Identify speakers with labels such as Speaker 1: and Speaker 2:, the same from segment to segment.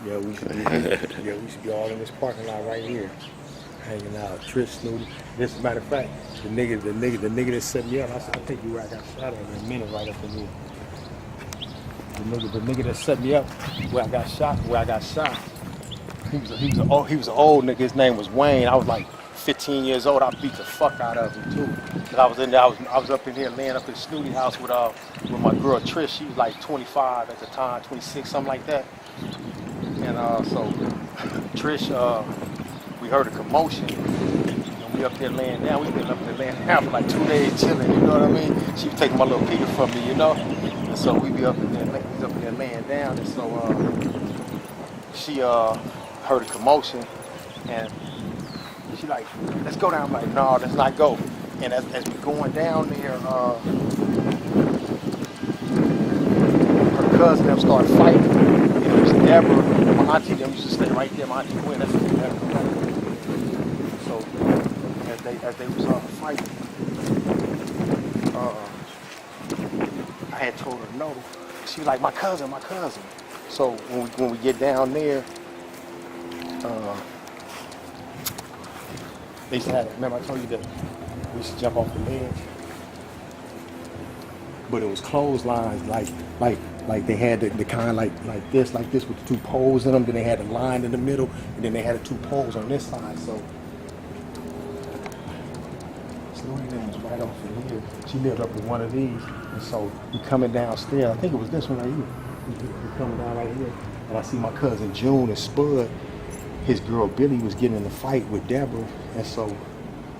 Speaker 1: Yeah, we used to be all in this parking lot right here, hanging out. Trish, Snooty. As a matter of fact, the nigga that set me up, I'll take you where I got shot at in a minute right up in here. The nigga that set me up where I got shot, he was an old nigga. His name was Wayne. I was like 15 years old. I beat the fuck out of him too. Cause I was in there. I was up in here laying up in Snooty house with my girl Trish. She was like 25 at the time, 26, something like that. And so Trish, we heard a commotion. And we up there laying down. We've been up there laying down for like 2 days chilling. You know what I mean? She was taking my little Peter from me, you know. And so we be up in there, laying down. And so she heard a commotion, and she like, let's go down. I'm like, no, let's not go. And as we going down there, her cousin them started fighting. And it was Deborah, my auntie them used to stay right there. My auntie Gwen, that's what Deborah. So as they was fighting, I had told her no. She was like, my cousin. So when we get down there, they used to have, remember I told you that we used to jump off the ledge? But it was clotheslines, like they had the kind like this with the two poles in them. Then they had a line in the middle, and then they had the two poles on this side. So Snooty was right off in here. She lived up in one of these, and so we coming downstairs. I think it was this one right here. We coming down right here, and I see my cousin June and Spud. His girl Billy was getting in a fight with Deborah, and so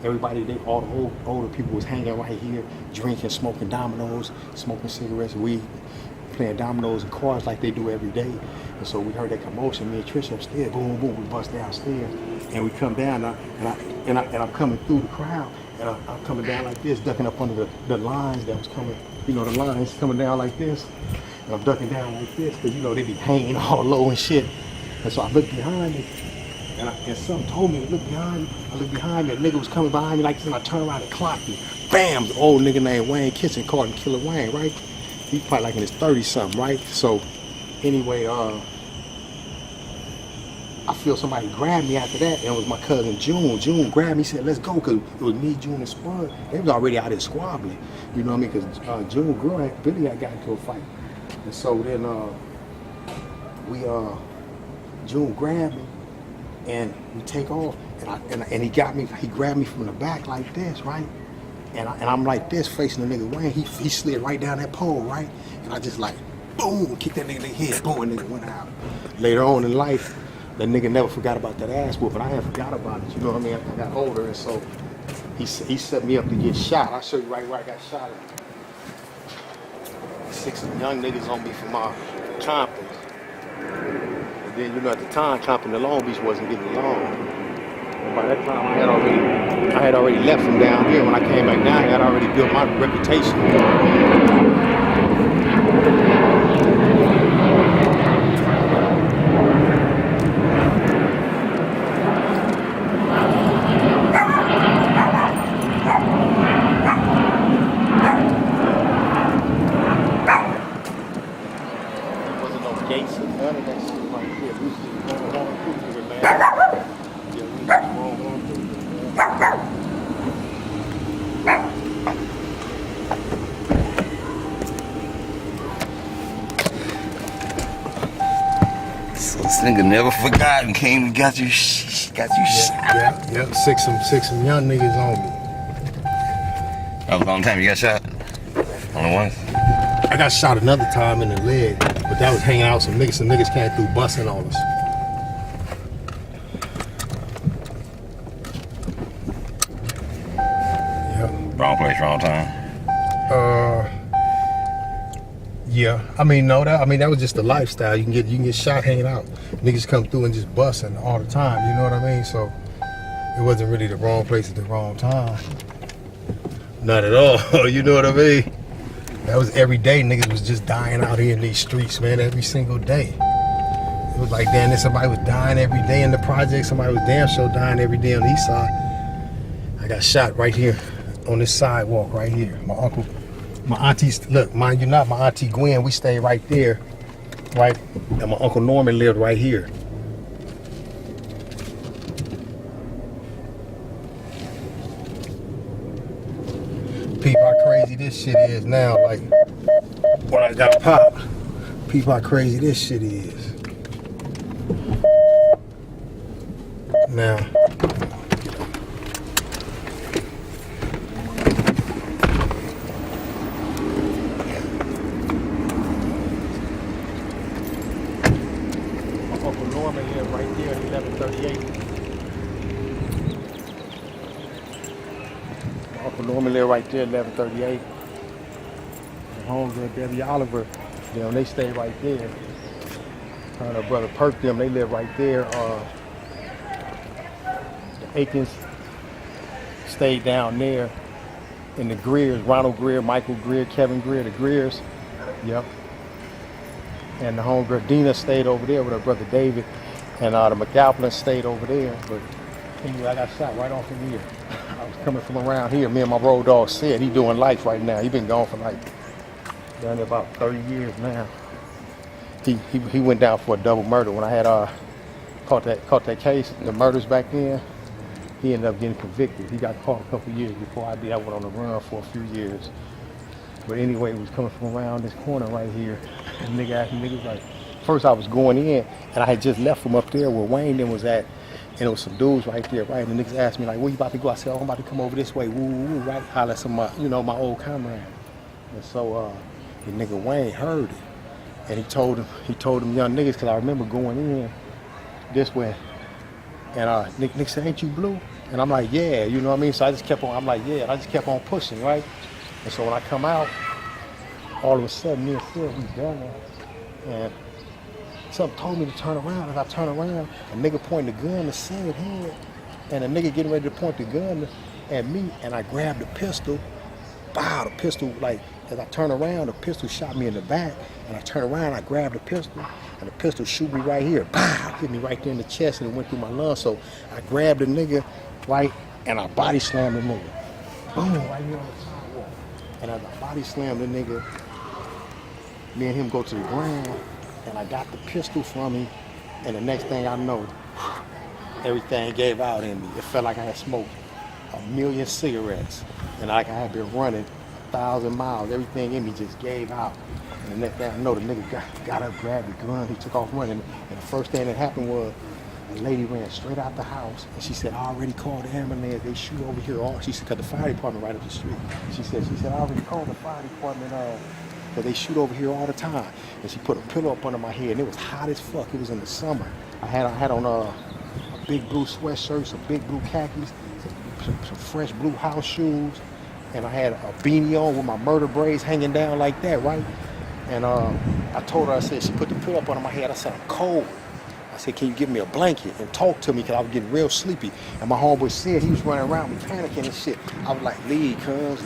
Speaker 1: everybody, all the older people was hanging right here, drinking, smoking dominoes, smoking cigarettes, weed, playing dominoes and cards like they do every day. And so we heard that commotion. Me and Trish upstairs, boom, boom, we bust downstairs, and we come down, and I'm coming through the crowd, and I'm coming down like this, ducking up under the lines that was coming, the lines coming down like this, and I'm ducking down like this, because they be hanging all low and shit. And so I looked behind me. And something told me to look behind me. I looked behind me, a nigga was coming behind me like this, and I turned around and clocked him. Bam! The old nigga named Wayne Kitchen called him Killer Wayne, right? He probably like in his 30-something, right? So anyway, I feel somebody grabbed me after that, and it was my cousin June. June grabbed me, said, let's go, because it was me, June, and Spud. They was already out there squabbling, you know what I mean? Because June girl, Billy had got into a fight. And so then June grabbed me, and we take off, and he grabbed me from the back like this, right? And I'm like this, facing the nigga Wayne. He slid right down that pole, right? And I just like, boom, kicked that nigga in the head, boom, and nigga went out. Later on in life, that nigga never forgot about that ass whooping. I hadn't forgot about it, you know what I mean? I got older, and so he set me up to get shot. I'll show you right where I got shot at. 6 young niggas on me from Compton. And then, at the time, Compton and Long Beach wasn't getting along. And by that time, I had already left from down here. When I came back down here, I had already built my reputation.
Speaker 2: This nigga never forgot and came and got you shot.
Speaker 1: Yeah. Six some young niggas on me.
Speaker 2: That was the only time you got shot? Only once?
Speaker 1: I got shot another time in the leg, but that was hanging out some niggas. Some niggas came through busting on us. Yeah.
Speaker 2: Wrong place, wrong time?
Speaker 1: Yeah. That was just the lifestyle. You can get shot hanging out. Niggas come through and just busting all the time. You know what I mean? So it wasn't really the wrong place at the wrong time. Not at all. You know what I mean? That was every day. Niggas was just dying out here in these streets, man. Every single day. It was like, damn, somebody was dying every day in the project. Somebody was damn sure dying every day on the east side. I got shot right here on this sidewalk right here. My auntie, look, mind you not, my auntie Gwen, we stayed right there. right? And my Uncle Norman lived right here. Peep how crazy this shit is now, like when I got popped. Peep how crazy this shit is. Now, my Uncle Norman lived right there at 1138. My Uncle Norman lived right there at 1138. The homes of Debbie Oliver, them, they stayed right there. Her and her brother Perk, them, they live right there. The Aikens stayed down there. And the Greers, Ronald Greer, Michael Greer, Kevin Greer, the Greers. Yep. And the homegirl Dina stayed over there with her brother David. And the McAlpin stayed over there. But anyway, I got shot right off in here. I was coming from around here. Me and my road dog said he doing life right now. He been gone for like down there about 30 years now. He went down for a double murder. When I had caught that case, the murders back then, he ended up getting convicted. He got caught a couple years before I did. I went on the run for a few years. But anyway, he was coming from around this corner right here. And nigga asked me, niggas like, first I was going in, and I had just left from up there where Wayne then was at, and there was some dudes right there, right? And the niggas asked me like, where you about to go? I said, oh, I'm about to come over this way, woo, woo, right? Holler at some, my old comrade. And so the nigga Wayne heard it, and he told them young niggas, cause I remember going in this way, and Nick said, ain't you blue? And I'm like, yeah, you know what I mean? So I just kept on, I'm like, yeah, and I just kept on pushing, right? And so when I come out, all of a sudden, me and Phil, we done, and something told me to turn around. As I turn around, a nigga pointed the gun to Said's head, and a nigga getting ready to point the gun at me, and I grabbed the pistol. Bow, the pistol, like, as I turn around, the pistol shot me in the back, and I turn around, I grabbed the pistol, and the pistol shoot me right here. Bow, hit me right there in the chest, and it went through my lungs. So I grabbed the nigga, right, and I body slammed the nigga. Boom, right here on the sidewalk. And as I body slammed the nigga, me and him go to the ground, and I got the pistol from him, and the next thing I know, everything gave out in me. It felt like I had smoked 1,000,000 cigarettes, and like I had been running 1,000 miles. Everything in me just gave out. And the next thing I know, the nigga got up, grabbed the gun, he took off running, and the first thing that happened was a lady ran straight out the house, and she said, I already called the ambulance, they shoot over here. She said, cause the fire department right up the street. She said, I already called the fire department, cause they shoot over here all the time. And she put a pillow up under my head, and it was hot as fuck. It was in the summer. I had on a big blue sweatshirt, some big blue khakis, some fresh blue house shoes, and I had a beanie on with my murder braids hanging down like that, right? And I told her, I said, she put the pillow up under my head. I said, I'm cold. I said, can you give me a blanket and talk to me, because I was getting real sleepy. And my homeboy said, he was running around me panicking and shit. I was like, leave, cuz.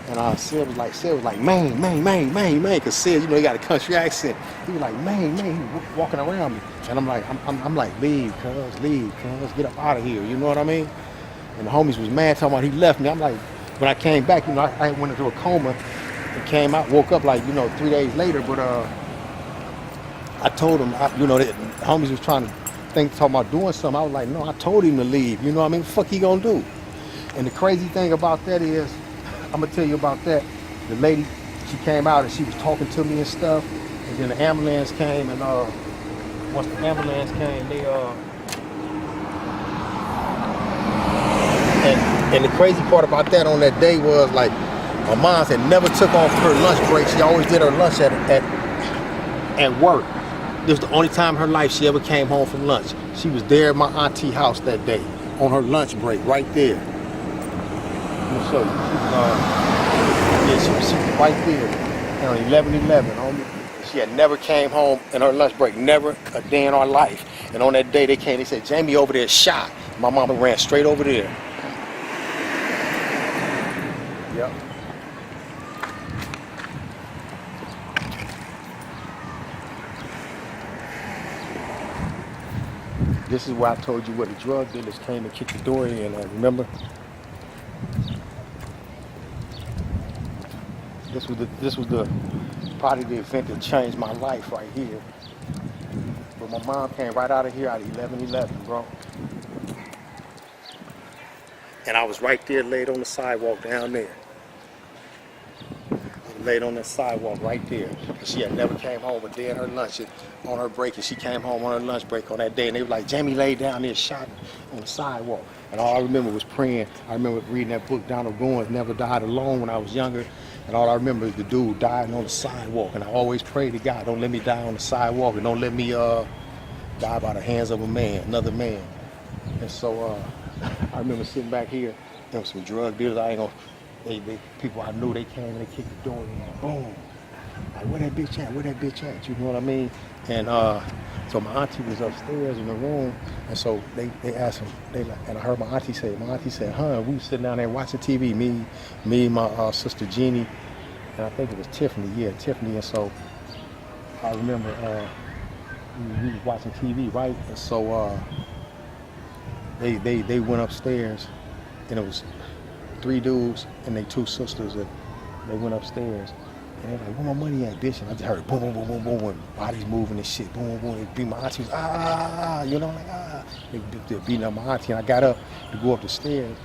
Speaker 1: And Sid was like, man, because Sid, he got a country accent. He was like, man, he was walking around me. And I'm like, leave, cuz, get up out of here, you know what I mean? And the homies was mad, talking about he left me. I'm like, when I came back, I went into a coma and came out, woke up like, 3 days later, but I told him, the homies was talking about doing something. I was like, no, I told him to leave, you know what I mean? What the fuck he gonna do? And the crazy thing about that is, I'm gonna tell you about that. The lady, she came out and she was talking to me and stuff, and then the ambulance came, and once the ambulance came, they and the crazy part about that on that day was, like, my mom had never took off her lunch break. She always did her lunch at work. This was the only time in her life she ever came home from lunch. She was there at my auntie's house that day on her lunch break, right there. Let me show you. She was right there, and on 11/11. She had never came home in her lunch break, never a day in our life. And on that day they came, they said, Jamie over there shot. My mama ran straight over there. Yep. This is where I told you where the drug dealers came and kicked the door in, remember? This was the probably the event that changed my life right here. But my mom came right out of here at 11:11, bro. And I was right there laid on the sidewalk down there. Laid on that sidewalk right there. And she had never came home a day at her lunch on her break, and she came home on her lunch break on that day, and they were like, Jamie laid down there shot on the sidewalk. And all I remember was praying. I remember reading that book, Donald Goins, Never Died Alone, when I was younger. And all I remember is the dude dying on the sidewalk. And I always pray to God, don't let me die on the sidewalk, and don't let me die by the hands of a man, another man. And so I remember sitting back here, there was some drug dealers. I ain't gonna. People I knew, they came and they kicked the door in, and boom. Like, where that bitch at? Where that bitch at? You know what I mean? And so my auntie was upstairs in the room, and so they asked him, and I heard my auntie said, huh, we was sitting down there watching TV, me, my sister Jeannie, and I think it was Tiffany, and so I remember we was watching TV, right? And so they went upstairs, and it was 3 dudes and they 2 sisters, and they went upstairs, and they're like, where my money at, bitch? And I just heard boom, boom, boom, boom, boom, and bodies moving and shit, boom, boom, boom. They beat my auntie, you know, like, They beating up my auntie, and I got up to go up the stairs,